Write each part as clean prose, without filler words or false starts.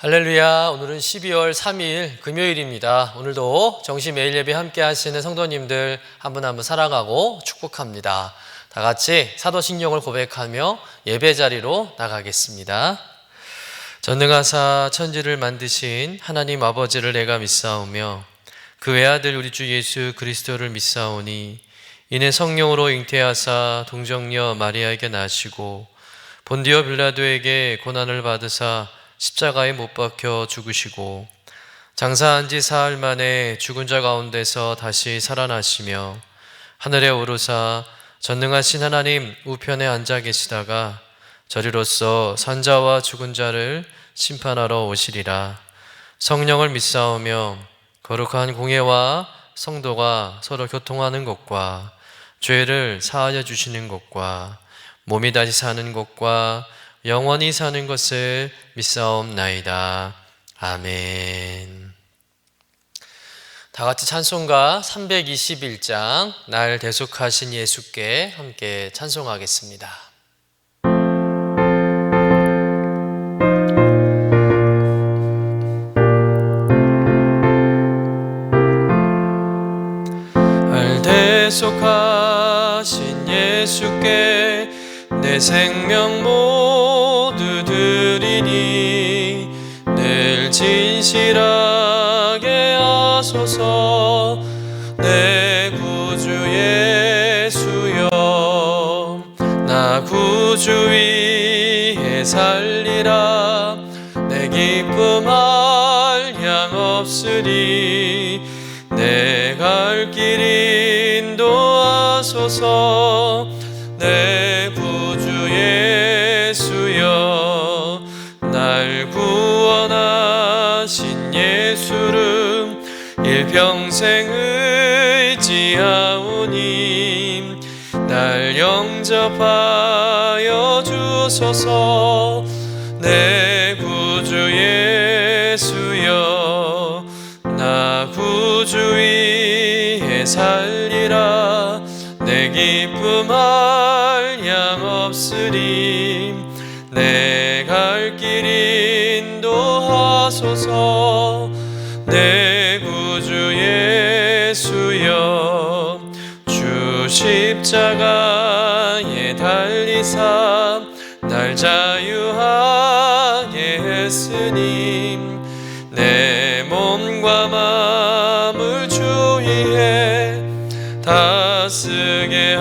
할렐루야. 오늘은 12월 3일 금요일입니다. 오늘도 정시 매일 예배 함께 하시는 성도님들 한 분 한 분 사랑하고 축복합니다. 다 같이 사도신경을 고백하며 예배 자리로 나가겠습니다. 전능하사 천지를 만드신 하나님 아버지를 내가 믿사오며 그 외아들 우리 주 예수 그리스도를 믿사오니 이는 성령으로 잉태하사 동정녀 마리아에게 나시고 본디오 빌라도에게 고난을 받으사 십자가에 못 박혀 죽으시고 장사한 지 사흘 만에 죽은 자 가운데서 다시 살아나시며 하늘에 오르사 전능하신 하나님 우편에 앉아 계시다가 저리로서 산자와 죽은 자를 심판하러 오시리라. 성령을 믿사오며 거룩한 공예와 성도가 서로 교통하는 것과 죄를 사하여 주시는 것과 몸이 다시 사는 것과 영원히 사는 것을 믿사옵나이다. 아멘. 다 같이 찬송가 321장 날 대속하신 예수께 함께 찬송하겠습니다. 날 대속하신 예수께 내 생명 모두 드리니 늘 진실하게 하소서. 내 구주 예수여 나 구주 위에 살리라. 내 기쁨 한량 없으리. 내 갈 길 인도하소서. 내 구주 예수여 날 구원하신 예수를 일평생 의지하오니 날 영접하여 주소서. 내 구주 예수여 나 구주 위에 살리라. 내 기쁨 한량 없으리. 내 갈 길 인도하소서. 내 구주 예수여 주 십자가에 달리사 날 자유하게 했으니 내 몸과 마음을 주 위에 다쓰게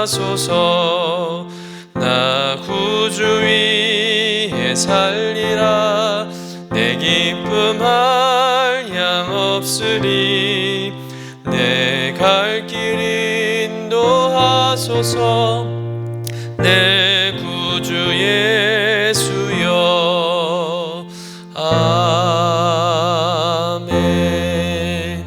하소서. 나 구주 위에 살리라. 내 기쁨 한량 없으리. 내 갈 길 인도하소서. 내 구주 예수여 아멘.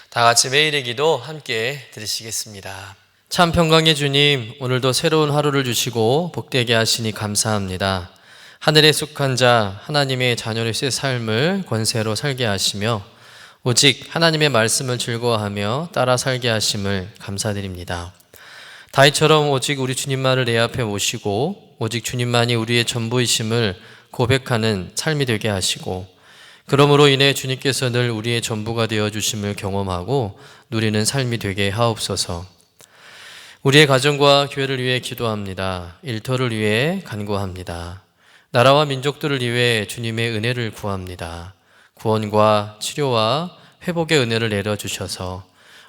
다 같이 매일의 기도 함께 들으시겠습니다. 참 평강의 주님, 오늘도 새로운 하루를 주시고 복되게 하시니 감사합니다. 하늘에 속한 자 하나님의 자녀로서의 삶을 권세로 살게 하시며 오직 하나님의 말씀을 즐거워하며 따라 살게 하심을 감사드립니다. 다윗처럼 오직 우리 주님만을 내 앞에 모시고 오직 주님만이 우리의 전부이심을 고백하는 삶이 되게 하시고 그러므로 인해 주님께서 늘 우리의 전부가 되어주심을 경험하고 누리는 삶이 되게 하옵소서. 우리의 가정과 교회를 위해 기도합니다. 일터를 위해 간구합니다. 나라와 민족들을 위해 주님의 은혜를 구합니다. 구원과 치료와 회복의 은혜를 내려주셔서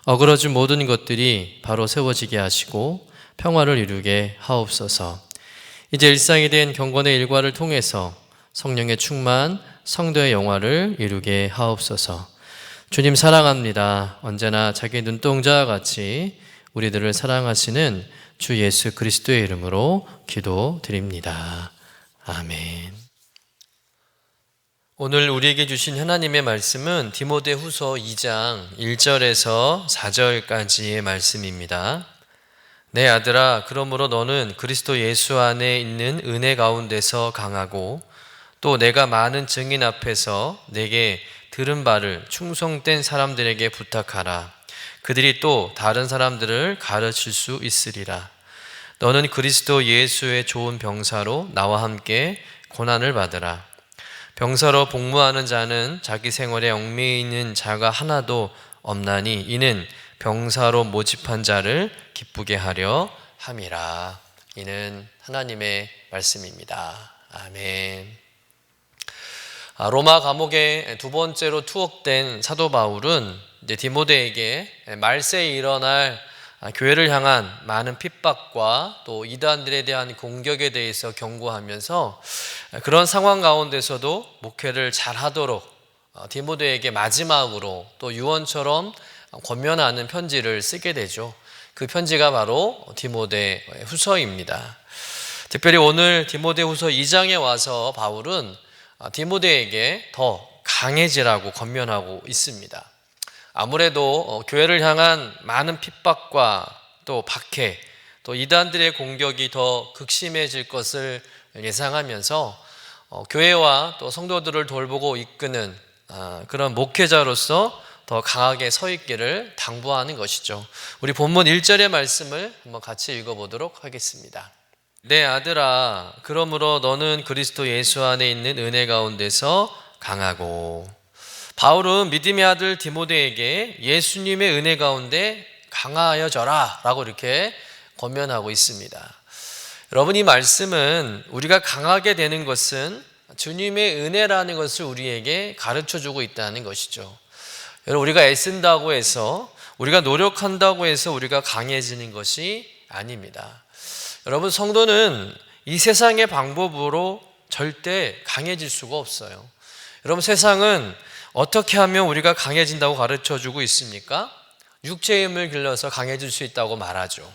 어그러진 모든 것들이 바로 세워지게 하시고 평화를 이루게 하옵소서. 이제 일상이 된 경건의 일과를 통해서 성령의 충만, 성도의 영화를 이루게 하옵소서. 주님 사랑합니다. 언제나 자기 눈동자와 같이 우리들을 사랑하시는 주 예수 그리스도의 이름으로 기도드립니다. 아멘. 오늘 우리에게 주신 하나님의 말씀은 디모데후서 2장 1절에서 4절까지의 말씀입니다. 내 아들아, 그러므로 너는 그리스도 예수 안에 있는 은혜 가운데서 강하고 또 내가 많은 증인 앞에서 내게 들은 바를 충성된 사람들에게 부탁하라. 그들이 또 다른 사람들을 가르칠 수 있으리라. 너는 그리스도 예수의 좋은 병사로 나와 함께 고난을 받으라. 병사로 복무하는 자는 자기 생활에 얽매여 있는 자가 하나도 없나니 이는 병사로 모집한 자를 기쁘게 하려 함이라. 이는 하나님의 말씀입니다. 아멘. 로마 감옥에 두 번째로 투옥된 사도 바울은 이제 디모데에게 말세에 일어날 교회를 향한 많은 핍박과 또 이단들에 대한 공격에 대해서 경고하면서 그런 상황 가운데서도 목회를 잘하도록 디모데에게 마지막으로 또 유언처럼 권면하는 편지를 쓰게 되죠. 그 편지가 바로 디모데 후서입니다. 특별히 오늘 디모데 후서 2장에 와서 바울은 디모데에게 더 강해지라고 권면하고 있습니다. 아무래도 교회를 향한 많은 핍박과 또 박해, 또 이단들의 공격이 더 극심해질 것을 예상하면서 교회와 또 성도들을 돌보고 이끄는 그런 목회자로서 더 강하게 서 있기를 당부하는 것이죠. 우리 본문 1절의 말씀을 한번 같이 읽어보도록 하겠습니다. 내 아들아, 그러므로 너는 그리스도 예수 안에 있는 은혜 가운데서 강하고. 바울은 믿음의 아들 디모데에게 예수님의 은혜 가운데 강하여져라 라고 이렇게 권면하고 있습니다. 여러분, 이 말씀은 우리가 강하게 되는 것은 주님의 은혜라는 것을 우리에게 가르쳐주고 있다는 것이죠. 여러분, 우리가 애쓴다고 해서, 우리가 노력한다고 해서 우리가 강해지는 것이 아닙니다. 여러분, 성도는 이 세상의 방법으로 절대 강해질 수가 없어요. 여러분, 세상은 어떻게 하면 우리가 강해진다고 가르쳐주고 있습니까? 육체의 힘을 길러서 강해질 수 있다고 말하죠.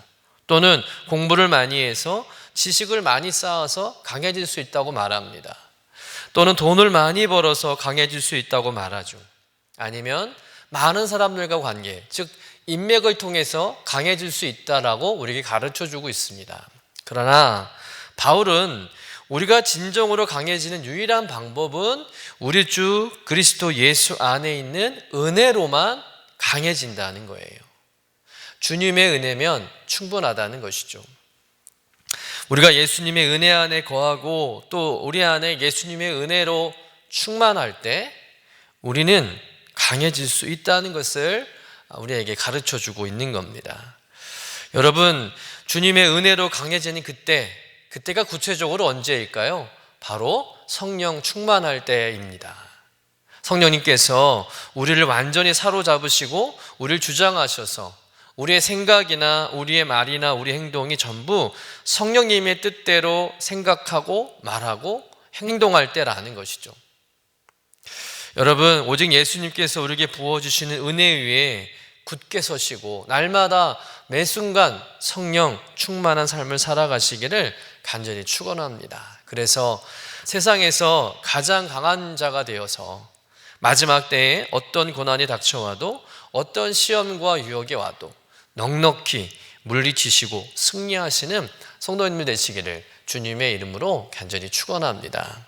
또는 공부를 많이 해서 지식을 많이 쌓아서 강해질 수 있다고 말합니다. 또는 돈을 많이 벌어서 강해질 수 있다고 말하죠. 아니면 많은 사람들과 관계, 즉 인맥을 통해서 강해질 수 있다라고 우리에게 가르쳐주고 있습니다. 그러나 바울은 우리가 진정으로 강해지는 유일한 방법은 우리 주 그리스도 예수 안에 있는 은혜로만 강해진다는 거예요. 주님의 은혜면 충분하다는 것이죠. 우리가 예수님의 은혜 안에 거하고 또 우리 안에 예수님의 은혜로 충만할 때 우리는 강해질 수 있다는 것을 우리에게 가르쳐주고 있는 겁니다. 여러분, 주님의 은혜로 강해지는 그때가 구체적으로 언제일까요? 바로 성령 충만할 때입니다. 성령님께서 우리를 완전히 사로잡으시고 우리를 주장하셔서 우리의 생각이나 우리의 말이나 우리 행동이 전부 성령님의 뜻대로 생각하고 말하고 행동할 때라는 것이죠. 여러분, 오직 예수님께서 우리에게 부어주시는 은혜 위에 굳게 서시고 날마다 매 순간 성령 충만한 삶을 살아가시기를 간절히 축원합니다. 그래서 세상에서 가장 강한 자가 되어서 마지막 때에 어떤 고난이 닥쳐와도 어떤 시험과 유혹이 와도 넉넉히 물리치시고 승리하시는 성도님들 되시기를 주님의 이름으로 간절히 축원합니다.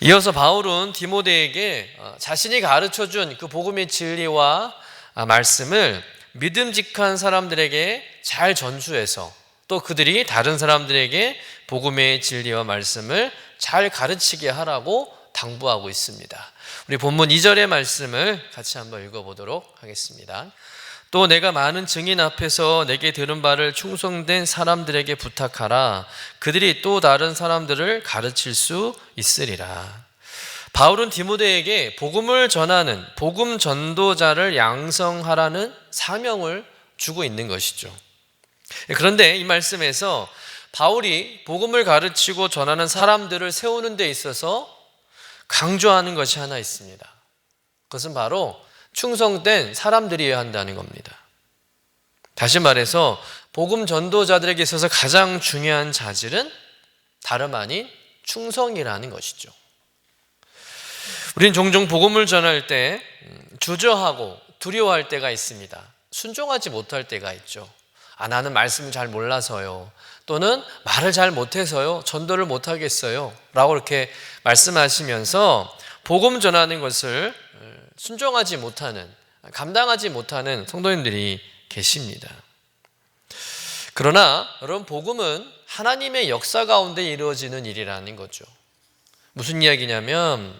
이어서 바울은 디모데에게 자신이 가르쳐준 그 복음의 진리와 말씀을 믿음직한 사람들에게 잘 전수해서 또 그들이 다른 사람들에게 복음의 진리와 말씀을 잘 가르치게 하라고 당부하고 있습니다. 우리 본문 2절의 말씀을 같이 한번 읽어보도록 하겠습니다. 또 내가 많은 증인 앞에서 내게 들은 바를 충성된 사람들에게 부탁하라. 그들이 또 다른 사람들을 가르칠 수 있으리라. 바울은 디모데에게 복음을 전하는 복음 전도자를 양성하라는 사명을 주고 있는 것이죠. 그런데 이 말씀에서 바울이 복음을 가르치고 전하는 사람들을 세우는 데 있어서 강조하는 것이 하나 있습니다. 그것은 바로 충성된 사람들이어야 한다는 겁니다. 다시 말해서 복음 전도자들에게 있어서 가장 중요한 자질은 다름 아닌 충성이라는 것이죠. 우리는 종종 복음을 전할 때 주저하고 두려워할 때가 있습니다. 순종하지 못할 때가 있죠. 나는 말씀을 잘 몰라서요. 또는 말을 잘 못해서요. 전도를 못하겠어요. 라고 이렇게 말씀하시면서 복음 전하는 것을 순종하지 못하는, 감당하지 못하는 성도님들이 계십니다. 그러나 여러분, 복음은 하나님의 역사 가운데 이루어지는 일이라는 거죠. 무슨 이야기냐면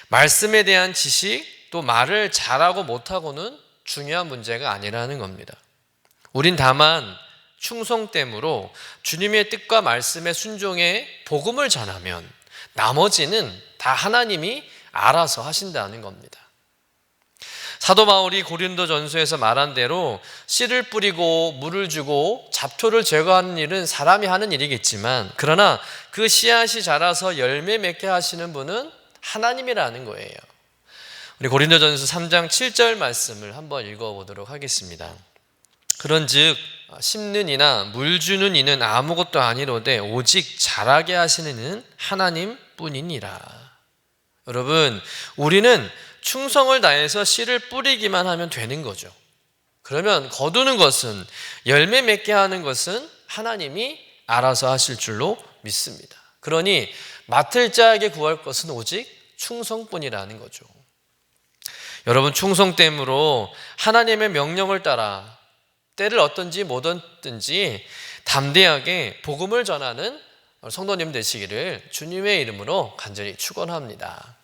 말씀에 대한 지식 또 말을 잘하고 못하고는 중요한 문제가 아니라는 겁니다. 우린 다만 충성됨으로 주님의 뜻과 말씀에 순종해 복음을 전하면 나머지는 다 하나님이 알아서 하신다는 겁니다. 사도 바울이 고린도전서에서 말한 대로 씨를 뿌리고 물을 주고 잡초를 제거하는 일은 사람이 하는 일이겠지만 그러나 그 씨앗이 자라서 열매 맺게 하시는 분은 하나님이라는 거예요. 우리 고린도전서 3장 7절 말씀을 한번 읽어보도록 하겠습니다. 그런즉 심는 이나 물 주는 이는 아무것도 아니로되 오직 자라게 하시는 이는 하나님뿐이니라. 여러분, 우리는 충성을 다해서 씨를 뿌리기만 하면 되는 거죠. 그러면 거두는 것은, 열매 맺게 하는 것은 하나님이 알아서 하실 줄로 믿습니다. 그러니 맡을 자에게 구할 것은 오직 충성뿐이라는 거죠. 여러분, 충성됨으로 하나님의 명령을 따라 때를 어떤지 못 얻든지 담대하게 복음을 전하는 성도님 되시기를 주님의 이름으로 간절히 축원합니다.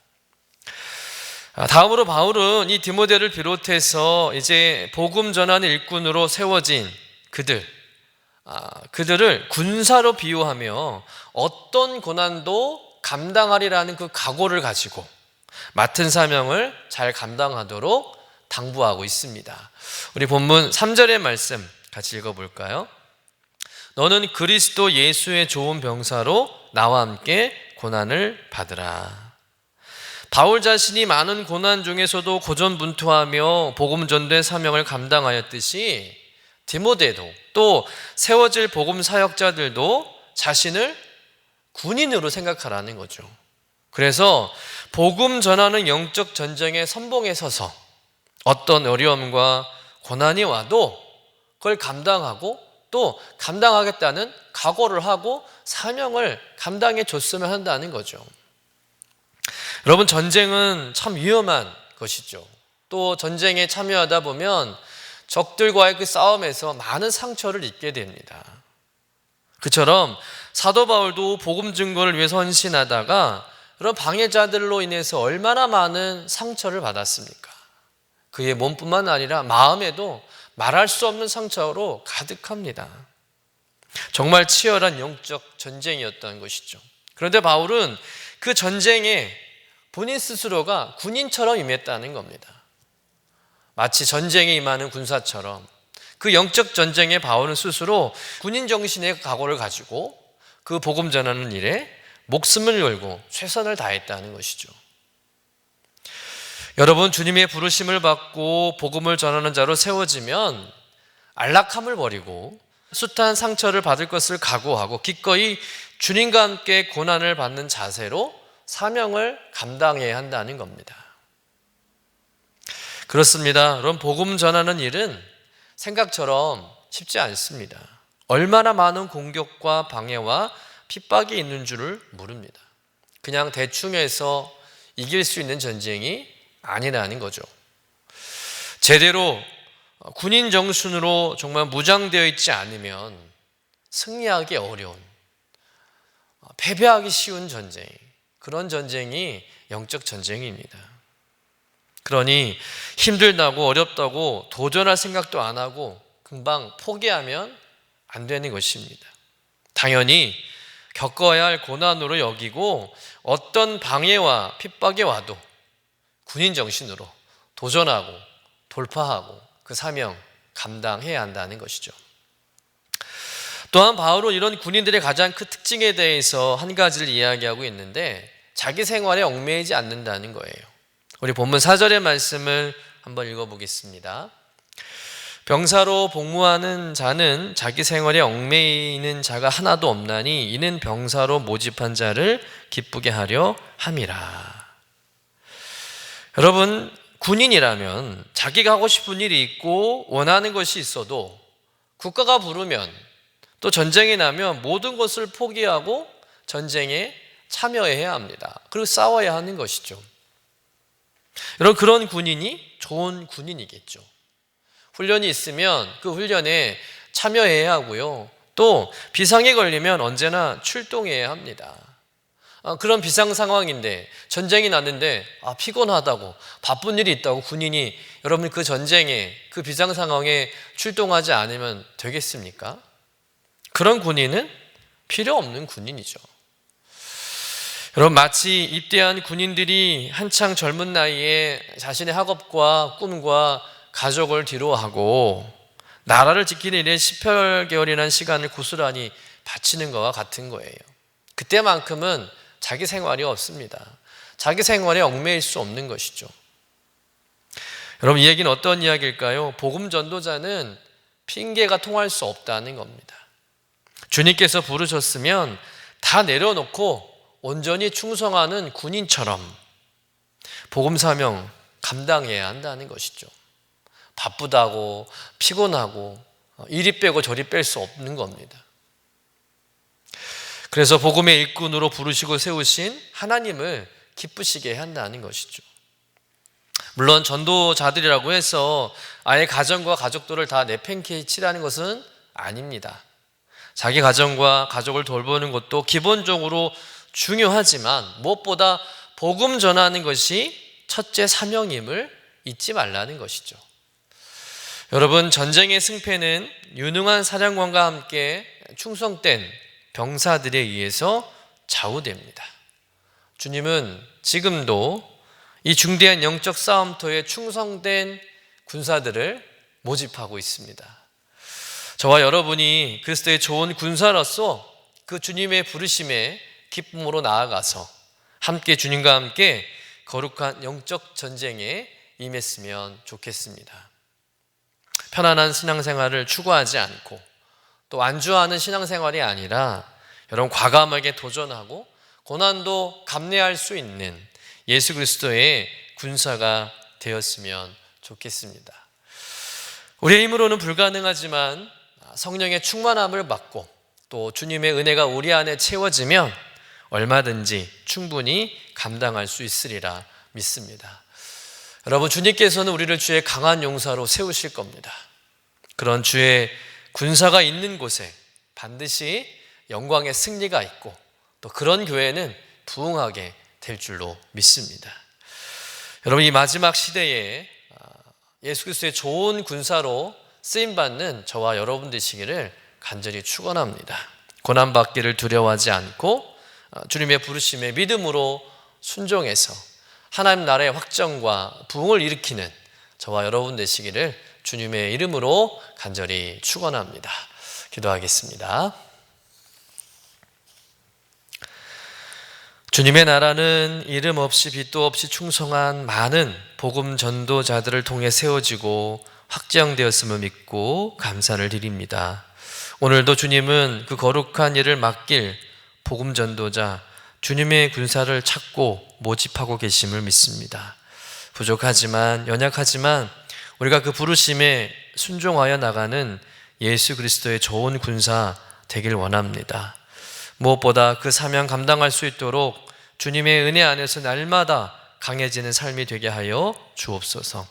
다음으로 바울은 이 디모데를 비롯해서 이제 복음 전하는 일꾼으로 세워진 그들을 군사로 비유하며 어떤 고난도 감당하리라는 그 각오를 가지고 맡은 사명을 잘 감당하도록 당부하고 있습니다. 우리 본문 3절의 말씀 같이 읽어볼까요? 너는 그리스도 예수의 좋은 병사로 나와 함께 고난을 받으라. 바울 자신이 많은 고난 중에서도 고전분투하며 복음 전도의 사명을 감당하였듯이 디모데도 또 세워질 복음 사역자들도 자신을 군인으로 생각하라는 거죠. 그래서 복음 전하는 영적 전쟁의 선봉에 서서 어떤 어려움과 고난이 와도 그걸 감당하고 또 감당하겠다는 각오를 하고 사명을 감당해 줬으면 한다는 거죠. 여러분, 전쟁은 참 위험한 것이죠. 또 전쟁에 참여하다 보면 적들과의 그 싸움에서 많은 상처를 입게 됩니다. 그처럼 사도 바울도 복음 증거를 위해서 헌신하다가 그런 방해자들로 인해서 얼마나 많은 상처를 받았습니까? 그의 몸뿐만 아니라 마음에도 말할 수 없는 상처로 가득합니다. 정말 치열한 영적 전쟁이었던 것이죠. 그런데 바울은 그 전쟁에 본인 스스로가 군인처럼 임했다는 겁니다. 마치 전쟁에 임하는 군사처럼 그 영적 전쟁에 바울은 스스로 군인 정신의 각오를 가지고 그 복음 전하는 일에 목숨을 걸고 최선을 다했다는 것이죠. 여러분, 주님의 부르심을 받고 복음을 전하는 자로 세워지면 안락함을 버리고 숱한 상처를 받을 것을 각오하고 기꺼이 주님과 함께 고난을 받는 자세로 사명을 감당해야 한다는 겁니다. 그렇습니다. 여러분, 복음 전하는 일은 생각처럼 쉽지 않습니다. 얼마나 많은 공격과 방해와 핍박이 있는 줄을 모릅니다. 그냥 대충 해서 이길 수 있는 전쟁이 아니라는 거죠. 제대로 군인 정신으로 정말 무장되어 있지 않으면 승리하기 어려운, 패배하기 쉬운 전쟁, 그런 전쟁이 영적 전쟁입니다. 그러니 힘들다고 어렵다고 도전할 생각도 안 하고 금방 포기하면 안 되는 것입니다. 당연히 겪어야 할 고난으로 여기고 어떤 방해와 핍박이 와도 군인 정신으로 도전하고 돌파하고 그 사명 감당해야 한다는 것이죠. 또한 바울은 이런 군인들의 가장 큰 특징에 대해서 한 가지를 이야기하고 있는데 자기 생활에 얽매이지 않는다는 거예요. 우리 본문 4절의 말씀을 한번 읽어보겠습니다. 병사로 복무하는 자는 자기 생활에 얽매이는 자가 하나도 없나니 이는 병사로 모집한 자를 기쁘게 하려 함이라. 여러분, 군인이라면 자기가 하고 싶은 일이 있고 원하는 것이 있어도 국가가 부르면 또 전쟁이 나면 모든 것을 포기하고 전쟁에 참여해야 합니다. 그리고 싸워야 하는 것이죠. 여러분, 그런 군인이 좋은 군인이겠죠. 훈련이 있으면 그 훈련에 참여해야 하고요. 또 비상이 걸리면 언제나 출동해야 합니다. 그런 비상 상황인데 전쟁이 났는데 피곤하다고 바쁜 일이 있다고 군인이 여러분 그 전쟁에 그 비상 상황에 출동하지 않으면 되겠습니까? 그런 군인은 필요 없는 군인이죠. 여러분 마치 입대한 군인들이 한창 젊은 나이에 자신의 학업과 꿈과 가족을 뒤로하고 나라를 지키는 일에 18개월이라는 시간을 고스란히 바치는 것과 같은 거예요. 그때만큼은 자기 생활이 없습니다. 자기 생활에 얽매일 수 없는 것이죠. 여러분 이 얘기는 어떤 이야기일까요? 복음 전도자는 핑계가 통할 수 없다는 겁니다. 주님께서 부르셨으면 다 내려놓고 온전히 충성하는 군인처럼 복음 사명 감당해야 한다는 것이죠. 바쁘다고 피곤하고 이리 빼고 저리 뺄 수 없는 겁니다. 그래서 복음의 일꾼으로 부르시고 세우신 하나님을 기쁘시게 한다는 것이죠. 물론 전도자들이라고 해서 아예 가정과 가족들을 다 내팽개치라는 것은 아닙니다. 자기 가정과 가족을 돌보는 것도 기본적으로 중요하지만 무엇보다 복음 전하는 것이 첫째 사명임을 잊지 말라는 것이죠. 여러분 전쟁의 승패는 유능한 사령관과 함께 충성된 병사들에 의해서 좌우됩니다. 주님은 지금도 이 중대한 영적 싸움터에 충성된 군사들을 모집하고 있습니다. 저와 여러분이 그리스도의 좋은 군사로서 그 주님의 부르심에 기쁨으로 나아가서 함께 주님과 함께 거룩한 영적 전쟁에 임했으면 좋겠습니다. 편안한 신앙생활을 추구하지 않고 또 안주하는 신앙생활이 아니라 여러분 과감하게 도전하고 고난도 감내할 수 있는 예수 그리스도의 군사가 되었으면 좋겠습니다. 우리의 힘으로는 불가능하지만 성령의 충만함을 받고 또 주님의 은혜가 우리 안에 채워지면 얼마든지 충분히 감당할 수 있으리라 믿습니다. 여러분 주님께서는 우리를 주의 강한 용사로 세우실 겁니다. 그런 주의 군사가 있는 곳에 반드시 영광의 승리가 있고 또 그런 교회는 부흥하게 될 줄로 믿습니다. 여러분 이 마지막 시대에 예수 그리스도의 좋은 군사로 쓰임받는 저와 여러분 되시기를 간절히 축원합니다. 고난받기를 두려워하지 않고 주님의 부르심에 믿음으로 순종해서 하나님 나라의 확정과 부흥을 일으키는 저와 여러분 되시기를 주님의 이름으로 간절히 축원합니다. 기도하겠습니다. 주님의 나라는 이름 없이 빛도 없이 충성한 많은 복음 전도자들을 통해 세워지고 확정되었음을 믿고 감사를 드립니다. 오늘도 주님은 그 거룩한 일을 맡길 복음 전도자 주님의 군사를 찾고 모집하고 계심을 믿습니다. 부족하지만 연약하지만 우리가 그 부르심에 순종하여 나가는 예수 그리스도의 좋은 군사 되길 원합니다. 무엇보다 그 사명 감당할 수 있도록 주님의 은혜 안에서 날마다 강해지는 삶이 되게 하여 주옵소서.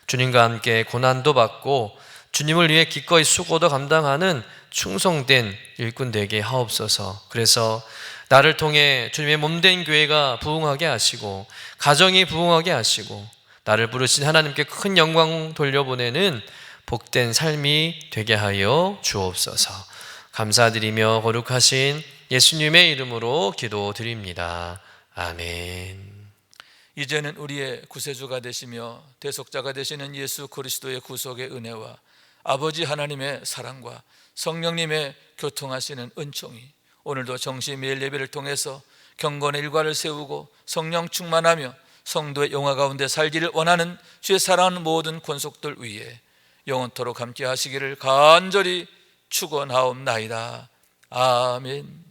주님과 함께 고난도 받고 주님을 위해 기꺼이 수고도 감당하는 충성된 일꾼 되게 하옵소서. 그래서 나를 통해 주님의 몸된 교회가 부흥하게 하시고 가정이 부흥하게 하시고 나를 부르신 하나님께 큰 영광 돌려보내는 복된 삶이 되게 하여 주옵소서. 감사드리며 거룩하신 예수님의 이름으로 기도드립니다. 아멘. 이제는 우리의 구세주가 되시며 대속자가 되시는 예수 그리스도의 구속의 은혜와 아버지 하나님의 사랑과 성령님의 교통하시는 은총이 오늘도 정시 매일 예배를 통해서 경건의 일과를 세우고 성령 충만하며 성도의 영화 가운데 살기를 원하는 주의 사랑하는 모든 권속들 위에 영원토록 함께 하시기를 간절히 축원하옵나이다. 아멘.